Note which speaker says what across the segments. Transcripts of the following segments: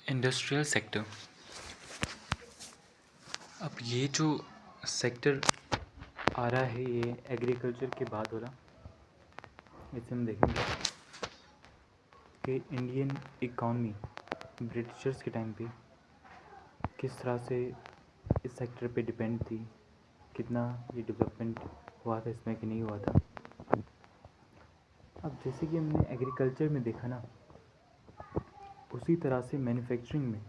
Speaker 1: Industrial sector. अब ये जो सेक्टर आ रहा है ये एग्रीकल्चर के बाद हो रहा। इससे हम देखेंगे कि इंडियन इकॉनमी ब्रिटिशर्स के टाइम पे किस तरह से इस सेक्टर पे डिपेंड थी, कितना ये डेवलपमेंट हुआ था इसमें कि नहीं हुआ था। अब जैसे कि हमने एग्रीकल्चर में देखा ना, उसी तरह से मैन्युफैक्चरिंग में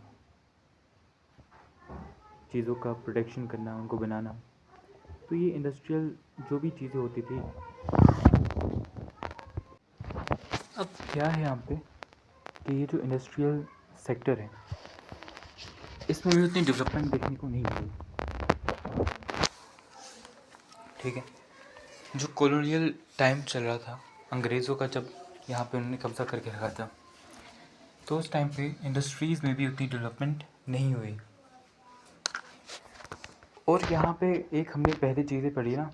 Speaker 1: चीज़ों का प्रोडक्शन करना, उनको बनाना, तो ये इंडस्ट्रियल जो भी चीज़ें होती थी। अब क्या है यहाँ पे कि ये जो इंडस्ट्रियल सेक्टर है इसमें भी उतनी डेवलपमेंट देखने को नहीं मिली। ठीक है, जो कॉलोनियल टाइम चल रहा था अंग्रेज़ों का, जब यहाँ पे उन्होंने कब्ज़ा करके रखा था, तो उस टाइम पे इंडस्ट्रीज़ में भी उतनी डेवलपमेंट नहीं हुई। और यहाँ पे एक हमने पहले चीज़ें पढ़ी ना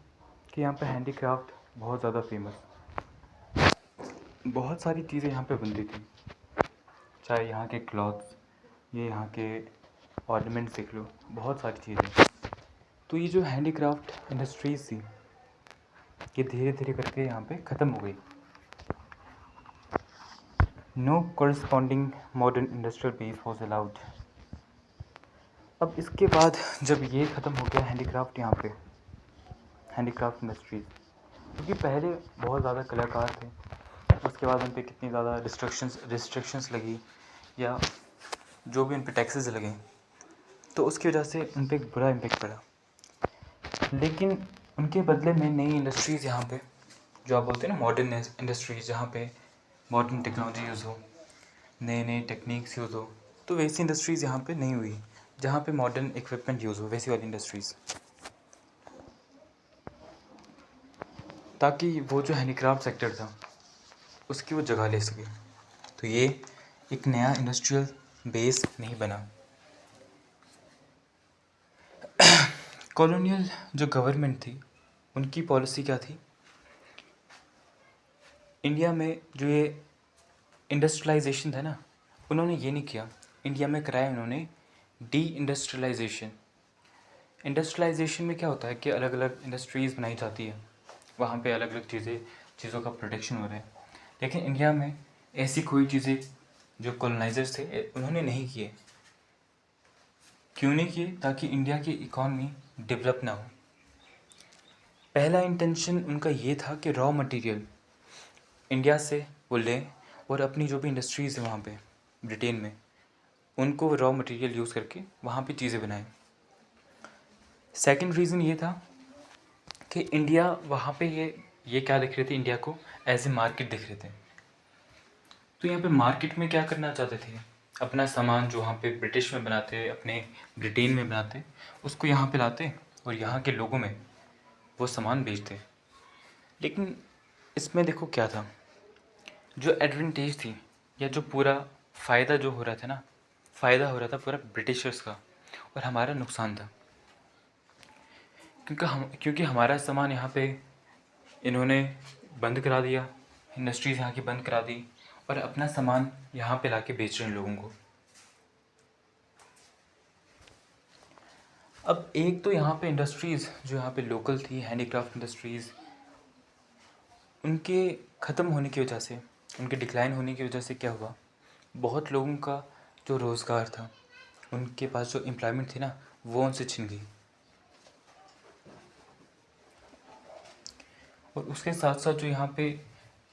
Speaker 1: कि यहाँ पे हैंडीक्राफ्ट बहुत ज़्यादा फेमस, बहुत सारी चीज़ें यहाँ पे बनती थी, चाहे यहाँ के क्लॉथ्स, ये यहाँ के ऑर्नामेंट्स देख लो, बहुत सारी चीज़ें। तो ये जो हैंडीक्राफ्ट इंडस्ट्रीज़ थी ये धीरे धीरे करके यहाँ पे ख़त्म हो गई। No corresponding modern industrial base was allowed. अब इसके बाद जब ये ख़त्म हो गया हैंडीक्राफ्ट, यहाँ पे हैंडीक्राफ्ट इंडस्ट्रीज़, क्योंकि पहले बहुत ज़्यादा कलाकार थे, उसके बाद उन पर कितनी ज़्यादा रिस्ट्रिक्शंस लगी या जो भी उन पर टैक्सेस लगे, तो उसकी वजह से उन पर एक बुरा इम्पेक्ट पड़ा। लेकिन उनके बदले में नई इंडस्ट्रीज़ यहाँ पे जो आप बोलते हैं ना मॉडर्न इंडस्ट्रीज़, जहाँ पे मॉडर्न टेक्नोलॉजी यूज़ हो, नए नए टेक्निक्स यूज़ हो, तो वैसी इंडस्ट्रीज़ यहाँ पे नहीं हुई जहाँ पे मॉडर्न इक्विपमेंट यूज़ हो, वैसी वाली इंडस्ट्रीज़, ताकि वो जो हैंडीक्राफ्ट सेक्टर था उसकी वो जगह ले सके। तो ये एक नया इंडस्ट्रियल बेस नहीं बना। कॉलोनियल जो गवर्नमेंट थी उनकी पॉलिसी क्या थी, इंडिया में जो ये इंडस्ट्रियलाइजेशन था ना, उन्होंने ये नहीं किया, इंडिया में कराया उन्होंने डी इंडस्ट्रियलाइजेशन। इंडस्ट्रियलाइजेशन में क्या होता है कि अलग अलग इंडस्ट्रीज़ बनाई जाती है, वहाँ पे अलग अलग चीज़ों का प्रोडक्शन हो रहा है। लेकिन इंडिया में ऐसी कोई चीज़ें जो कॉलोनाइजर्स थे उन्होंने नहीं किए। क्यों नहीं किए? ताकि इंडिया की इकॉनमी डेवलप ना हो। पहला इंटेंशन उनका ये था कि रॉ मटेरियल इंडिया से वो लें और अपनी जो भी इंडस्ट्रीज़ है वहाँ पे ब्रिटेन में, उनको रॉ मटेरियल यूज़ करके वहाँ पे चीज़ें बनाएं। सेकंड रीज़न ये था कि इंडिया वहाँ पे ये क्या देख रहे थे, इंडिया को एज ए मार्केट देख रहे थे। तो यहाँ पे मार्केट में क्या करना चाहते थे, अपना सामान जो वहाँ पे ब्रिटिश में बनाते, अपने ब्रिटेन में बनाते, उसको यहाँ पे लाते और यहाँ के लोगों में वो सामान बेचते। लेकिन इसमें देखो क्या था, जो एडवांटेज थी या जो पूरा फ़ायदा जो हो रहा था ना, फ़ायदा हो रहा था पूरा ब्रिटिशर्स का और हमारा नुकसान था। क्योंकि हमारा सामान यहाँ पे इन्होंने बंद करा दिया, इंडस्ट्रीज़ यहाँ की बंद करा दी और अपना सामान यहाँ पे लाके बेच रहे हैं लोगों को। अब एक तो यहाँ पे इंडस्ट्रीज़ जो यहाँ पे लोकल थी, हैंडीक्राफ्ट इंडस्ट्रीज़, उनके ख़त्म होने की वजह से, उनके डिक्लाइन होने की वजह से क्या हुआ, बहुत लोगों का जो रोज़गार था, उनके पास जो एम्प्लॉयमेंट थी ना, वो उनसे छिन गई। और उसके साथ साथ जो यहाँ पे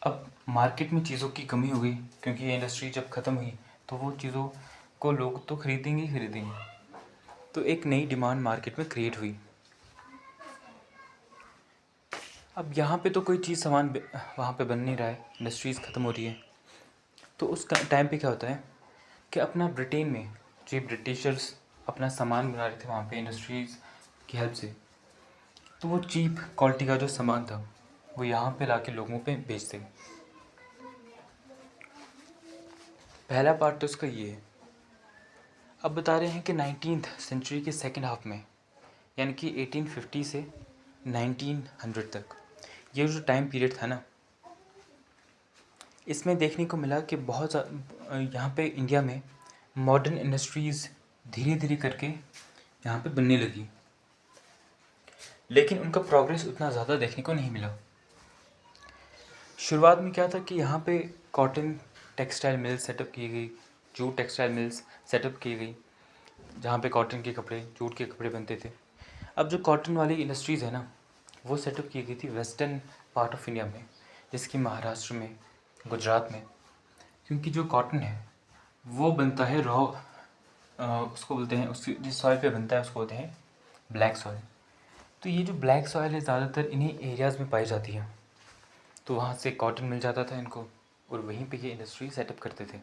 Speaker 1: अब मार्केट में चीज़ों की कमी हो गई, क्योंकि ये इंडस्ट्री जब ख़त्म हुई तो वो चीज़ों को लोग तो ख़रीदेंगे ही ख़रीदेंगे, तो एक नई डिमांड मार्केट में क्रिएट हुई। अब यहाँ पे तो कोई चीज़ सामान वहाँ पे बन नहीं रहा है, इंडस्ट्रीज़ ख़त्म हो रही है, तो उस टाइम पे क्या होता है कि अपना ब्रिटेन में जो ब्रिटिशर्स अपना सामान बना रहे थे वहाँ पे इंडस्ट्रीज़ की हेल्प से, तो वो चीप क्वालिटी का जो सामान था वो यहाँ पे लाके लोगों पे बेचते। पहला पार्ट तो इसका ये है। अब बता रहे हैं कि 19th सेंचुरी के सेकंड हाफ में, यानी कि 1850 से 1900 तक, ये जो टाइम पीरियड था ना, इसमें देखने को मिला कि बहुत यहाँ पे इंडिया में मॉडर्न इंडस्ट्रीज़ धीरे धीरे करके यहाँ पे बनने लगी, लेकिन उनका प्रोग्रेस उतना ज़्यादा देखने को नहीं मिला। शुरुआत में क्या था कि यहाँ पे कॉटन टेक्सटाइल मिल्स सेटअप की गई, जूट टेक्सटाइल मिल्स सेटअप की गई, जहाँ पे कॉटन के कपड़े, जूट के कपड़े बनते थे। अब जो कॉटन वाली इंडस्ट्रीज़ है ना, वो सेटअप की गई थी वेस्टर्न पार्ट ऑफ इंडिया में, जैसे कि महाराष्ट्र में, गुजरात में। क्योंकि जो कॉटन है वो बनता है रॉ, उसको बोलते हैं, उस जिस सॉइल पे बनता है उसको बोलते हैं ब्लैक सॉइल। तो ये जो ब्लैक सॉइल है ज़्यादातर इन्हीं एरियाज़ में पाई जाती है, तो वहाँ से कॉटन मिल जाता था इनको और वहीं पे ये इंडस्ट्री सेटअप करते थे।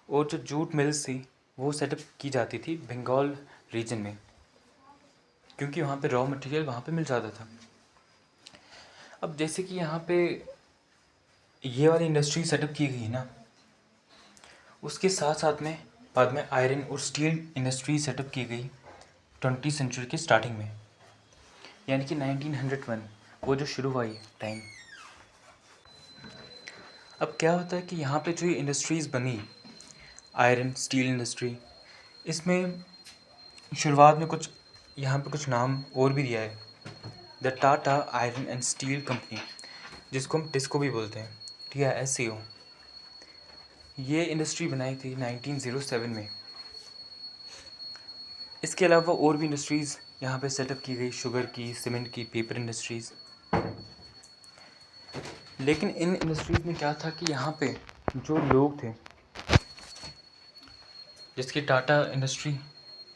Speaker 1: और जो जूट मिल्स थी वो सेटअप की जाती थी बंगाल रीजन में, क्योंकि वहाँ पे रॉ मटेरियल वहाँ पे मिल जाता था। अब जैसे कि यहाँ पे ये वाली इंडस्ट्री सेटअप की गई है ना, उसके साथ साथ में बाद में आयरन और स्टील इंडस्ट्री सेटअप की गई 20वीं सेंचुरी के स्टार्टिंग में, यानी कि 1901 वो जो शुरू हुआ ये टाइम। अब क्या होता है कि यहाँ पे जो ये इंडस्ट्रीज़ बनी, आयरन स्टील इंडस्ट्री, इसमें शुरुआत में कुछ यहाँ पे कुछ नाम और भी दिया है, the Tata iron and steel company, जिसको हम टिस्को भी बोलते हैं, TISCO। ये इंडस्ट्री बनाई थी 1907 में। इसके अलावा और भी इंडस्ट्रीज़ यहाँ पे सेटअप की गई, शुगर की, सीमेंट की, पेपर इंडस्ट्रीज़। लेकिन इन इंडस्ट्रीज़ में क्या था कि यहाँ पे जो लोग थे, जिसकी टाटा इंडस्ट्री,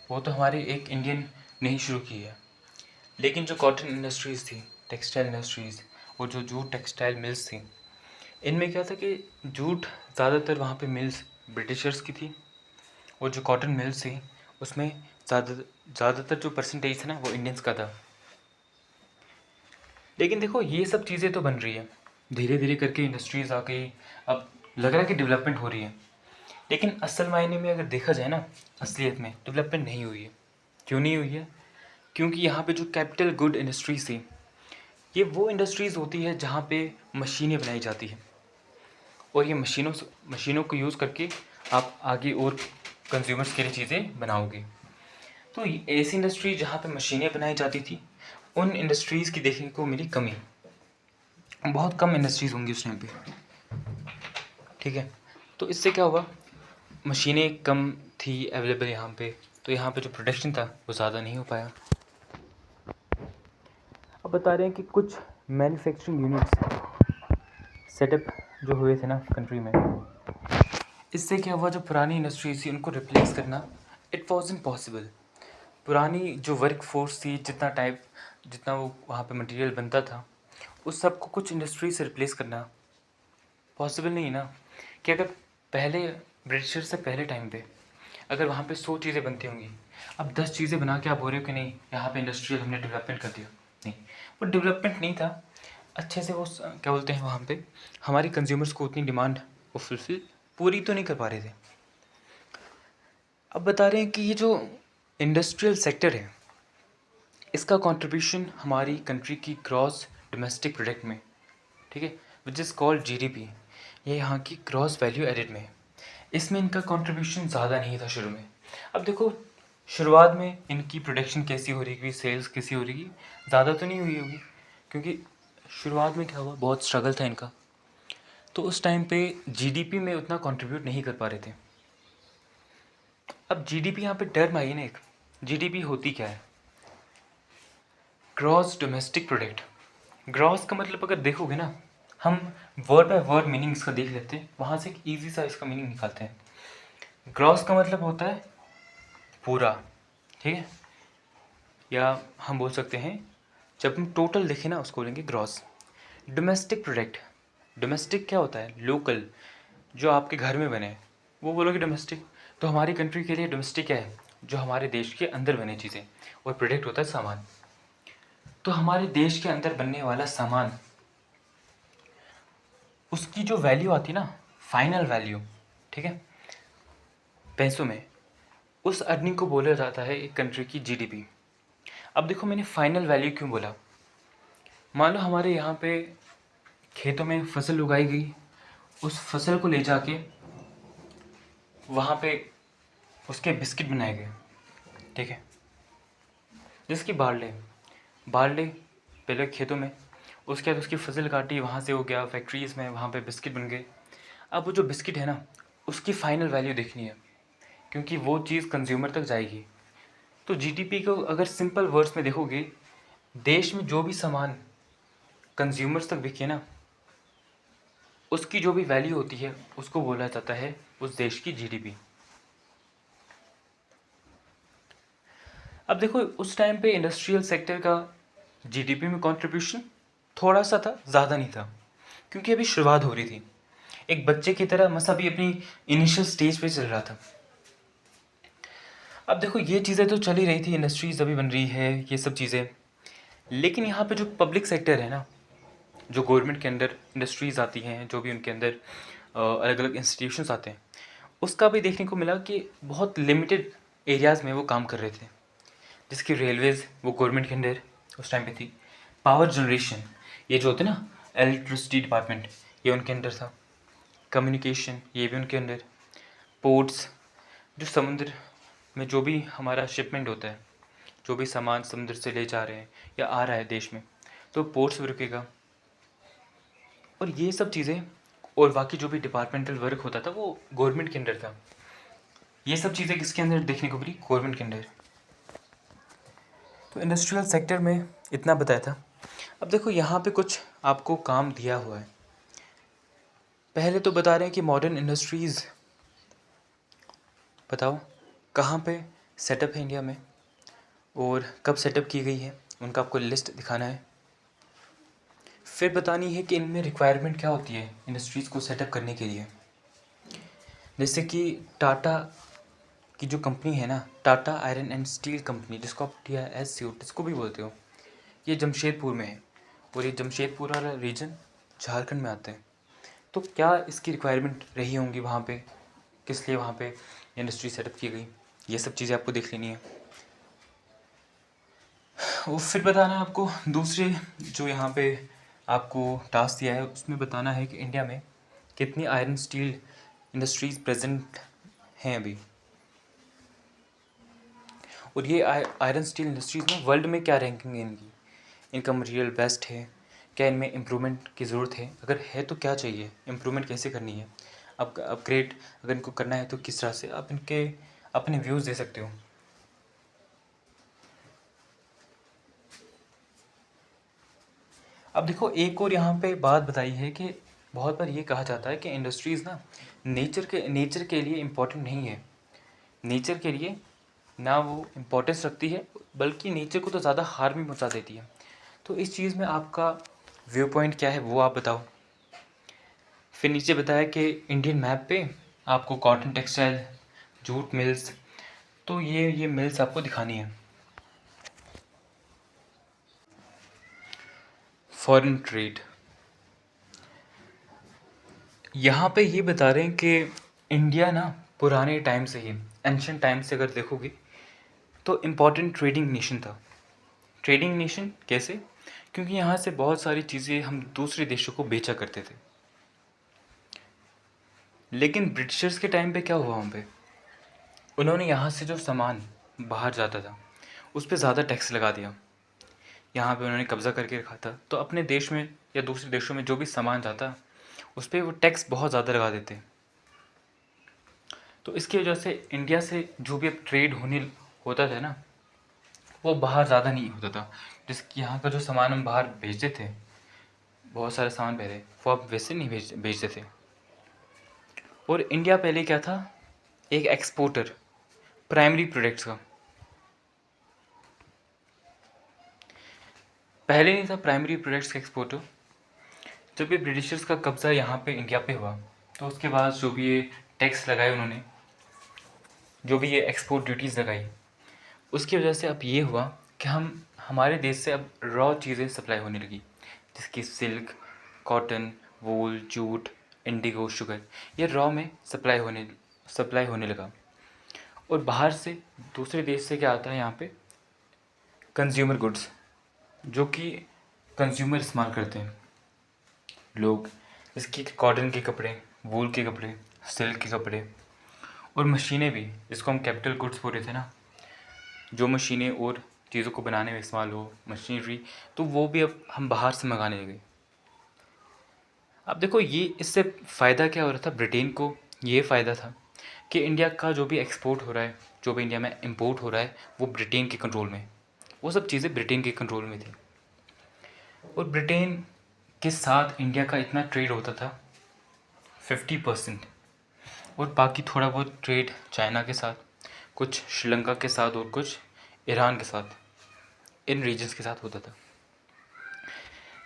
Speaker 1: वो तो हमारे एक इंडियन ने ही शुरू की है। लेकिन जो कॉटन इंडस्ट्रीज़ थी, टेक्सटाइल इंडस्ट्रीज़ और जो जूट टेक्सटाइल मिल्स थी, इनमें क्या था कि जूट ज़्यादातर वहाँ पे मिल्स ब्रिटिशर्स की थी, और जो कॉटन मिल्स थी उसमें ज़्यादातर जो परसेंटेज था ना वो इंडियंस का था। लेकिन देखो ये सब चीज़ें तो बन रही है, धीरे धीरे करके इंडस्ट्रीज़ आ गई, अब लग रहा है कि डेवलपमेंट हो रही है। लेकिन असल मायने में अगर देखा जाए ना, असलियत में डेवलपमेंट नहीं हुई है। क्यों नहीं हुई है? क्योंकि यहाँ पे जो कैपिटल गुड इंडस्ट्रीज़ थी, ये वो इंडस्ट्रीज़ होती है जहाँ पे मशीनें बनाई जाती हैं, और ये मशीनों को यूज़ करके आप आगे और कंज्यूमर्स के लिए चीज़ें बनाओगे। तो ऐसी इंडस्ट्री जहाँ पे मशीनें बनाई जाती थी, उन इंडस्ट्रीज़ की देखने को मिली कमी। बहुत कम इंडस्ट्रीज़ होंगी उस टाइम पे, ठीक है। तो इससे क्या हुआ, मशीनें कम थी अवेलेबल यहाँ पे, तो यहाँ पे जो प्रोडक्शन था वो ज़्यादा नहीं हो पाया। अब बता रहे हैं कि कुछ मैन्युफैक्चरिंग यूनिट्स सेटअप जो हुए थे ना कंट्री में, इससे क्या हुआ, जो पुरानी इंडस्ट्रीज थी उनको रिप्लेस करना इट वॉज इम्पॉसिबल। पुरानी जो वर्क फोर्स थी, जितना वो वहाँ पे मटेरियल बनता था, उस सब को कुछ इंडस्ट्री से रिप्लेस करना पॉसिबल नहीं है ना। कि अगर पहले ब्रिटिशर से पहले टाइम पे अगर वहाँ पे 100 चीज़ें बनती होंगी, अब 10 चीज़ें बना के आप बोल रहे हो कि नहीं यहाँ पे इंडस्ट्रियल हमने डेवलपमेंट कर दिया, नहीं, वो डेवलपमेंट नहीं था। अच्छे से वो क्या बोलते हैं, वहाँ पे हमारी कंज्यूमर्स को उतनी डिमांड वो फुलफिल पूरी तो नहीं कर पा रहे थे। अब बता रहे हैं कि ये जो इंडस्ट्रियल सेक्टर है, इसका कंट्रीब्यूशन हमारी कंट्री की ग्रॉस डोमेस्टिक प्रोडक्ट में, ठीक है, विच इज़ कॉल्ड GDP, ये यहाँ की ग्रॉस वैल्यू एडिड में, इसमें इनका कंट्रीब्यूशन ज़्यादा नहीं था शुरू में। अब देखो शुरुआत में इनकी प्रोडक्शन कैसी हो रही, सेल्स कैसी हो रही, ज़्यादा तो नहीं हुई होगी, क्योंकि शुरुआत में क्या हुआ, बहुत स्ट्रगल था इनका, तो उस टाइम पे GDP में उतना कंट्रीब्यूट नहीं कर पा रहे थे। अब GDP यहाँ पे टर्म आई ना एक, GDP होती क्या है, ग्रॉस डोमेस्टिक प्रोडक्ट। ग्रॉस का मतलब अगर देखोगे ना, हम वर्ड बाय वर्ड मीनिंग इसका देख लेते हैं, वहाँ से एक ईजी सा इसका मीनिंग निकालते हैं। ग्रॉस का मतलब होता है पूरा, ठीक है, या हम बोल सकते हैं जब हम टोटल देखें ना उसको बोलेंगे ग्रॉस। डोमेस्टिक प्रोडक्ट, डोमेस्टिक क्या होता है, लोकल, जो आपके घर में बने वो बोलोगे डोमेस्टिक। तो हमारी कंट्री के लिए डोमेस्टिक क्या है, जो हमारे देश के अंदर बने चीज़ें, और प्रोडक्ट होता है सामान। तो हमारे देश के अंदर बनने वाला सामान, उसकी जो वैल्यू आती है ना, फाइनल वैल्यू, ठीक है, पैसों में, उस अर्निंग को बोला जाता है एक कंट्री की GDP। अब देखो मैंने फाइनल वैल्यू क्यों बोला, मान लो हमारे यहाँ पे खेतों में फसल उगाई गई, उस फसल को ले जाके वहाँ पे उसके बिस्किट बनाए गए, ठीक है। जिसकी बारले बारले पहले खेतों में, उसके बाद उसकी फसल काटी, वहाँ से हो गया फैक्ट्रीज़ में, वहाँ पे बिस्किट बन गए। अब वो जो बिस्किट है ना, उसकी फ़ाइनल वैल्यू देखनी है, क्योंकि वो चीज़ कंज्यूमर तक जाएगी। तो जीडीपी को अगर सिंपल वर्ड्स में देखोगे, देश में जो भी सामान कंज्यूमर्स तक बिके ना, उसकी जो भी वैल्यू होती है उसको बोला जाता है उस देश की जीडीपी। अब देखो उस टाइम पे इंडस्ट्रियल सेक्टर का जीडीपी में कंट्रीब्यूशन थोड़ा सा था, ज़्यादा नहीं था, क्योंकि अभी शुरुआत हो रही थी। एक बच्चे की तरह मसा भी अपनी इनिशियल स्टेज पे चल रहा था। अब देखो ये चीज़ें तो चल ही रही थी, इंडस्ट्रीज अभी बन रही है, ये सब चीज़ें। लेकिन यहाँ पे जो पब्लिक सेक्टर है ना, जो गवर्नमेंट के अंदर इंडस्ट्रीज़ आती हैं, जो भी उनके अंदर अलग अलग इंस्टीट्यूशंस आते हैं, उसका भी देखने को मिला कि बहुत लिमिटेड एरियाज़ में वो काम कर रहे थे। जिसकी रेलवेज़ वो गवर्नमेंट के अंदर उस टाइम पे थी। पावर जनरेशन, ये जो होते हैं ना इलेक्ट्रिसिटी डिपार्टमेंट, ये उनके अंदर था। कम्युनिकेशन, ये भी उनके अंदर। पोर्ट्स, जो समुद्र में जो भी हमारा शिपमेंट होता है, जो भी सामान समुद्र से ले जा रहे हैं या आ रहा है देश में, तो पोर्ट्स में रुकेगा। और ये सब चीज़ें और बाकी जो भी डिपार्टमेंटल वर्क होता था वो गवर्नमेंट के अंदर था। ये सब चीज़ें किसके अंदर देखने को मिली? गवर्नमेंट के अंदर। तो इंडस्ट्रियल सेक्टर में इतना बताया था। अब देखो यहाँ पे कुछ आपको काम दिया हुआ है। पहले तो बता रहे हैं कि मॉडर्न इंडस्ट्रीज़, बताओ कहाँ पे सेटअप है इंडिया में और कब सेटअप की गई है, उनका आपको लिस्ट दिखाना है। फिर बतानी है कि इनमें रिक्वायरमेंट क्या होती है इंडस्ट्रीज़ को सेटअप करने के लिए। जैसे कि टाटा की जो कंपनी है ना, Tata iron and steel company, जिसको आप TISCO जिसको भी बोलते हो, ये जमशेदपुर में है। और ये जमशेदपुर वाला रीजन झारखंड में आता है। तो क्या इसकी रिक्वायरमेंट रही होंगी वहाँ पे, किस लिए वहाँ पे इंडस्ट्री सेटअप की गई, ये सब चीज़ें आपको देख लेनी है। और फिर बताना है आपको दूसरे जो यहाँ पे आपको टास्क दिया है, उसमें बताना है कि इंडिया में कितनी आयरन स्टील इंडस्ट्रीज़ प्रेजेंट हैं अभी। और ये आयरन स्टील इंडस्ट्रीज़ में वर्ल्ड में क्या रैंकिंग है इनकी, इनका मटेरियल बेस्ट है, क्या इनमें इम्प्रूवमेंट की ज़रूरत है, अगर है तो क्या चाहिए, इम्प्रूवमेंट कैसे करनी है, अब अपग्रेड अगर इनको करना है तो किस तरह से, आप इनके अपने व्यूज़ दे सकते हो। अब देखो एक और यहाँ पे बात बताई है कि बहुत बार ये कहा जाता है कि इंडस्ट्रीज़ ना नेचर के लिए इम्पोर्टेंट नहीं है। नेचर के लिए ना वो इम्पोर्टेंस रखती है, बल्कि नेचर को तो ज़्यादा हार्म ही पहुँचा देती है। तो इस चीज़ में आपका व्यू पॉइंट क्या है वो आप बताओ। फिर नीचे बताया कि इंडियन मैप पे आपको कॉटन टेक्सटाइल, जूट मिल्स, तो ये मिल्स आपको दिखानी है। फॉरेन ट्रेड, यहाँ पे ये बता रहे हैं कि इंडिया ना पुराने टाइम से ही, एंशियंट टाइम से अगर देखोगे तो इम्पॉर्टेंट ट्रेडिंग नेशन था। ट्रेडिंग नेशन कैसे? क्योंकि यहाँ से बहुत सारी चीज़ें हम दूसरे देशों को बेचा करते थे। लेकिन ब्रिटिशर्स के टाइम पे क्या हुआ वहाँ पे, उन्होंने यहाँ से जो सामान बाहर जाता था उस पर ज़्यादा टैक्स लगा दिया। यहाँ पे उन्होंने कब्ज़ा करके रखा था, तो अपने देश में या दूसरे देशों में जो भी सामान जाता उस पर वो टैक्स बहुत ज़्यादा लगा देते। तो इसकी वजह से इंडिया से जो भी अब ट्रेड होने होता था ना, वो बाहर ज़्यादा नहीं होता था। जिसकी यहाँ का जो सामान हम बाहर भेजते थे, बहुत सारे सामान पहले वो अब वैसे नहीं भेजते थे। और इंडिया पहले क्या था, एक एक्सपोर्टर प्राइमरी प्रोडक्ट्स का। पहले नहीं था प्राइमरी प्रोडक्ट्स का एक्सपोर्टर। जब ये ब्रिटिशर्स का कब्ज़ा यहाँ पे इंडिया पे हुआ, तो उसके बाद जो भी ये टैक्स लगाए उन्होंने, जो भी ये एक्सपोर्ट ड्यूटीज़ लगाई, उसकी वजह से अब ये हुआ कि हमारे देश से अब रॉ चीज़ें सप्लाई होने लगी, जिसकी सिल्क, कॉटन, वूल, जूट, इंडिगो, शुगर, ये रॉ में सप्लाई होने लगा। और बाहर से दूसरे देश से क्या आता है यहाँ पे, कंज्यूमर गुड्स, जो कि कंज्यूमर इस्तेमाल करते हैं लोग, जैसे कि कॉटन के कपड़े, वूल के कपड़े, सिल्क के कपड़े। और मशीनें भी, जिसको हम कैपिटल गुड्स बोल रहे थे ना, जो मशीनें और चीज़ों को बनाने में इस्तेमाल हो, मशीनरी, तो वो भी अब हम बाहर से मंगाने लगे। अब देखो ये इससे फ़ायदा क्या हो रहा था ब्रिटेन को, ये फ़ायदा था कि इंडिया का जो भी एक्सपोर्ट हो रहा है, जो भी इंडिया में इंपोर्ट हो रहा है, वो ब्रिटेन के कंट्रोल में, वो सब चीज़ें ब्रिटेन के कंट्रोल में थी। और ब्रिटेन के साथ इंडिया का इतना ट्रेड होता था 50%, और बाकी थोड़ा बहुत ट्रेड चाइना के साथ, कुछ श्रीलंका के साथ और कुछ ईरान के साथ, इन रीजन्स के साथ होता था।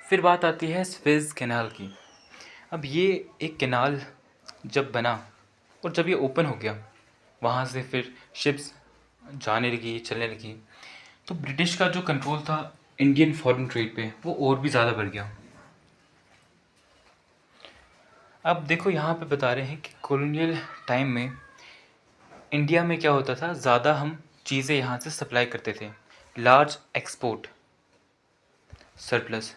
Speaker 1: फिर बात आती है स्वेज़ कैनाल की। अब ये एक कैनाल जब बना और जब ये ओपन हो गया, वहाँ से फिर शिप्स जाने लगी, चलने लगी, तो ब्रिटिश का जो कंट्रोल था इंडियन फॉरेन ट्रेड पे, वो और भी ज़्यादा बढ़ गया। अब देखो यहाँ पे बता रहे हैं कि कॉलोनियल टाइम में इंडिया में क्या होता था, ज़्यादा हम चीज़ें यहाँ से सप्लाई करते थे, लार्ज एक्सपोर्ट सरप्लस।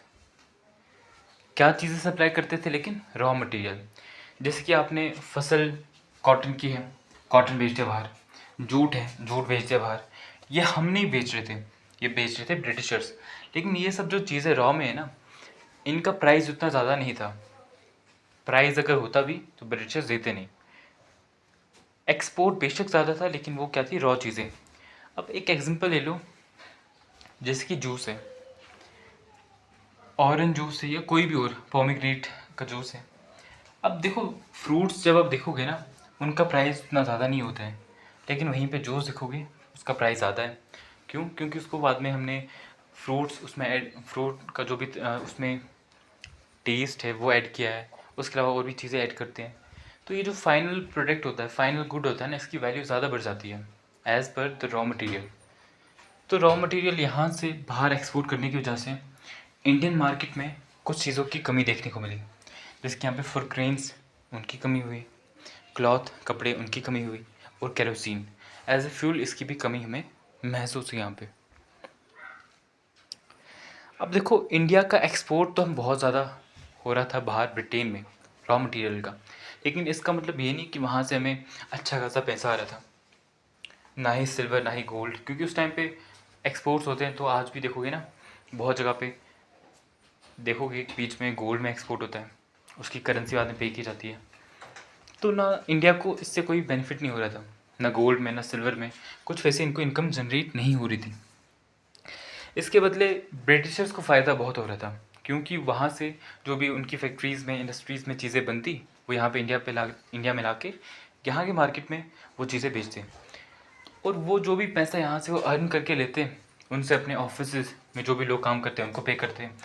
Speaker 1: क्या चीज़ें सप्लाई करते थे, लेकिन रॉ मटेरियल, जैसे कि आपने फसल कॉटन की है, कॉटन बेचते बाहर, जूट है, जूट बेचते बाहर, ये हम नहीं बेच रहे थे, ये बेच रहे थे ब्रिटिशर्स। लेकिन ये सब जो चीज़ें रॉ में है ना, इनका प्राइस उतना ज़्यादा नहीं था, प्राइस अगर होता भी तो ब्रिटिशर्स देते नहीं। एक्सपोर्ट बेशक ज़्यादा था, लेकिन वो क्या थी, रॉ चीज़ें। अब एक एग्जांपल ले लो, जैसे कि जूस है, ऑरेंज जूस है या कोई भी और पोमीग्रेनेट का जूस है। अब देखो फ्रूट्स जब आप देखोगे ना, उनका प्राइस उतना ज़्यादा नहीं होता है, लेकिन वहीं पे जूस देखोगे उसका प्राइस ज़्यादा है। क्यों? क्योंकि उसको बाद में हमने फ्रूट्स उसमें ऐड, फ्रूट का जो भी उसमें टेस्ट है वो ऐड किया है, उसके अलावा और भी चीज़ें ऐड करते हैं। तो ये जो फाइनल प्रोडक्ट होता है, फाइनल गुड होता है ना, इसकी वैल्यू ज़्यादा बढ़ जाती है as per the raw material. तो रॉ मटेरियल यहाँ से बाहर एक्सपोर्ट करने की वजह से इंडियन मार्केट में कुछ चीज़ों की कमी देखने को मिली, जैसे कि यहाँ पे फॉर ग्रेन्स उनकी कमी हुई, क्लॉथ कपड़े उनकी कमी हुई, और केरोसिन एज ए फ्यूल इसकी भी कमी हमें महसूस हुई यहाँ पे। अब देखो इंडिया का एक्सपोर्ट तो हम बहुत ज़्यादा हो रहा था बाहर ब्रिटेन में रॉ मटेरियल का, लेकिन इसका मतलब ये नहीं कि वहाँ से हमें अच्छा खासा पैसा आ रहा था, ना ही सिल्वर ना ही गोल्ड, क्योंकि उस टाइम पे एक्सपोर्ट्स होते हैं तो आज भी देखोगे ना, बहुत जगह पे देखोगे बीच में गोल्ड में एक्सपोर्ट होता है, उसकी करेंसी बाद में पे की जाती है। तो ना इंडिया को इससे कोई बेनिफिट नहीं हो रहा था, ना गोल्ड में ना सिल्वर में, कुछ वैसे इनको इनकम जनरेट नहीं हो रही थी। इसके बदले ब्रिटिशर्स को फ़ायदा बहुत हो रहा था, क्योंकि वहाँ से जो भी उनकी फैक्ट्रीज़ में, इंडस्ट्रीज़ में चीज़ें बनती, वो यहाँ पे इंडिया में ला के यहाँ के मार्केट में वो चीज़ें बेचते, और वो जो भी पैसा यहाँ से वो अर्न करके लेते, उनसे अपने ऑफिस में जो भी लोग काम करते हैं उनको पे करते हैं,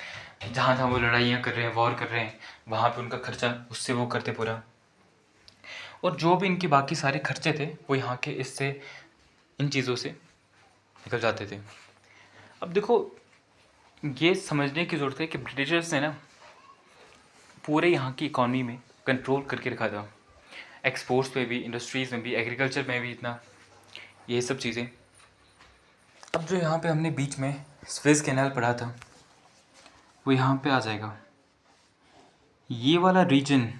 Speaker 1: जहाँ जहाँ वो लड़ाइयाँ कर रहे हैं, वॉर कर रहे हैं, वहाँ पे उनका खर्चा उससे वो करते पूरा, और जो भी इनके बाकी सारे खर्चे थे वो यहाँ के इससे, इन चीज़ों से निकल जाते थे। अब देखो ये समझने की ज़रूरत है कि ब्रिटिशर्स ने ना पूरे यहाँ की इकॉनमी में कंट्रोल करके रखा था, एक्सपोर्ट्स पे भी, इंडस्ट्रीज़ में भी, एग्रीकल्चर में भी, इतना ये सब चीज़ें। अब जो यहाँ पे हमने बीच में स्वेज कैनाल पढ़ा था, वो यहाँ पे आ जाएगा, ये वाला रीजन,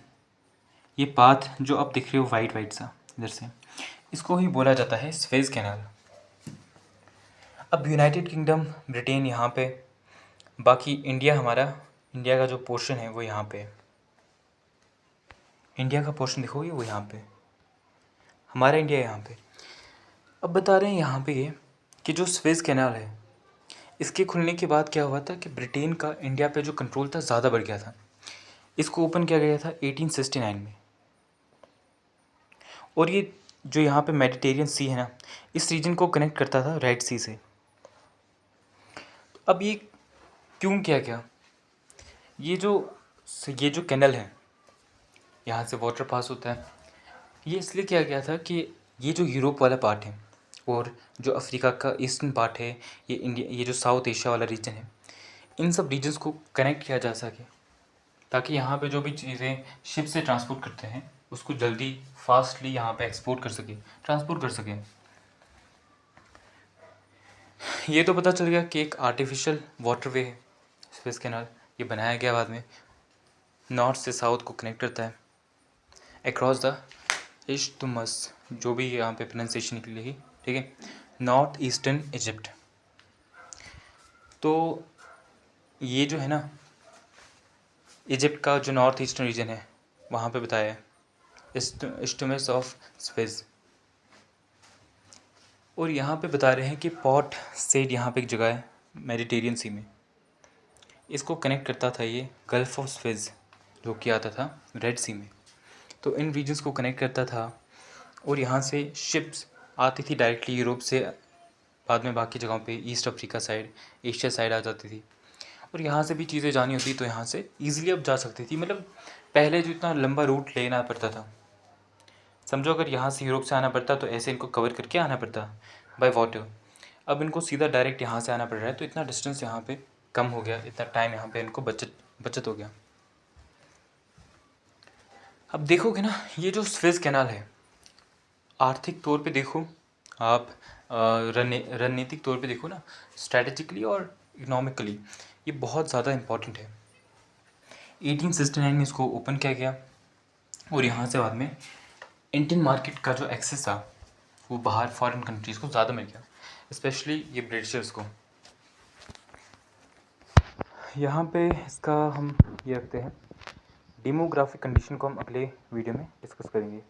Speaker 1: ये पाथ जो आप दिख रहे हो वाइट वाइट सा इधर से, इसको ही बोला जाता है स्वेज कैनाल। अब यूनाइटेड किंगडम, ब्रिटेन यहाँ पे, बाकी इंडिया, हमारा इंडिया का जो पोर्शन है वो यहाँ पे, इंडिया का पोर्शन देखोगे वो यहाँ पे, हमारा इंडिया यहाँ पे। अब बता रहे हैं यहाँ पे ये कि जो स्वेज कैनाल है, इसके खुलने के बाद क्या हुआ था कि ब्रिटेन का इंडिया पे जो कंट्रोल था ज़्यादा बढ़ गया था। इसको ओपन किया गया था 1869 में, और ये जो यहाँ पे मेडिटेरियन सी है ना, इस रीजन को कनेक्ट करता था रेड सी से। अब ये क्यों किया गया, ये जो कैनल है, यहाँ से वाटर पास होता है, ये इसलिए किया गया था कि ये जो यूरोप वाला पार्ट है और जो अफ्रीका का ईस्टर्न पार्ट है, ये इंडिया, ये जो साउथ एशिया वाला रीजन है, इन सब रीजन्स को कनेक्ट किया जा सके, ताकि यहाँ पे जो भी चीज़ें शिप से ट्रांसपोर्ट करते हैं उसको जल्दी फास्टली यहाँ पे एक्सपोर्ट कर सके, ट्रांसपोर्ट कर सकें। ये तो पता चल गया कि एक आर्टिफिशियल वाटरवे है स्वेज कैनाल, ये बनाया गया बाद में, नॉर्थ से साउथ को कनेक्ट करता है अक्रॉस द इश्तुमस, जो भी यहाँ पे प्रोनाउंसिएशन निकलेगी, ठीक है। North eastern Egypt. तो ये जो है ना, इजिप्ट का जो नॉर्थ ईस्टर्न रीजन है वहाँ पे बताया है इश्तुमस ऑफ स्विज। और यहाँ पे बता रहे हैं कि पॉर्ट सेड यहाँ पे एक जगह है मेडिटेरियन सी में, इसको कनेक्ट करता था ये गल्फ ऑफ स्विज जो कि आता था रेड सी में। तो इन रीजन्स को कनेक्ट करता था और यहाँ से शिप्स आती थी डायरेक्टली यूरोप से, बाद में बाकी जगहों पे east Africa side, Asia side आ जाती थी। और यहाँ से भी चीज़ें जानी होती तो यहाँ से ईज़िली अब जा सकती थी। मतलब पहले जो इतना लंबा रूट लेना पड़ता था, समझो अगर यहाँ से यूरोप से आना पड़ता तो ऐसे इनको कवर करके आना पड़ता बाय वाटर। अब इनको सीधा डायरेक्ट यहाँ से आना पड़ रहा है, तो इतना डिस्टेंस यहाँ पे कम हो गया, इतना टाइम यहाँ पे इनको बचत हो गया। अब देखोगे ना, ये जो स्वेज कैनाल है, आर्थिक तौर पे देखो आप, रणनीतिक तौर पे देखो ना, स्ट्रैटेजिकली और इकोनॉमिकली ये बहुत ज़्यादा इम्पॉर्टेंट है। 1869 में इसको ओपन किया गया और यहाँ से बाद में इंडियन मार्केट का जो एक्सेस था वो बाहर फॉरेन कंट्रीज़ को ज़्यादा मिल गया, स्पेशली ये ब्रिटिशर्स को। यहाँ पे इसका हम ये रखते हैं, डेमोग्राफिक कंडीशन को हम अगले वीडियो में डिस्कस करेंगे।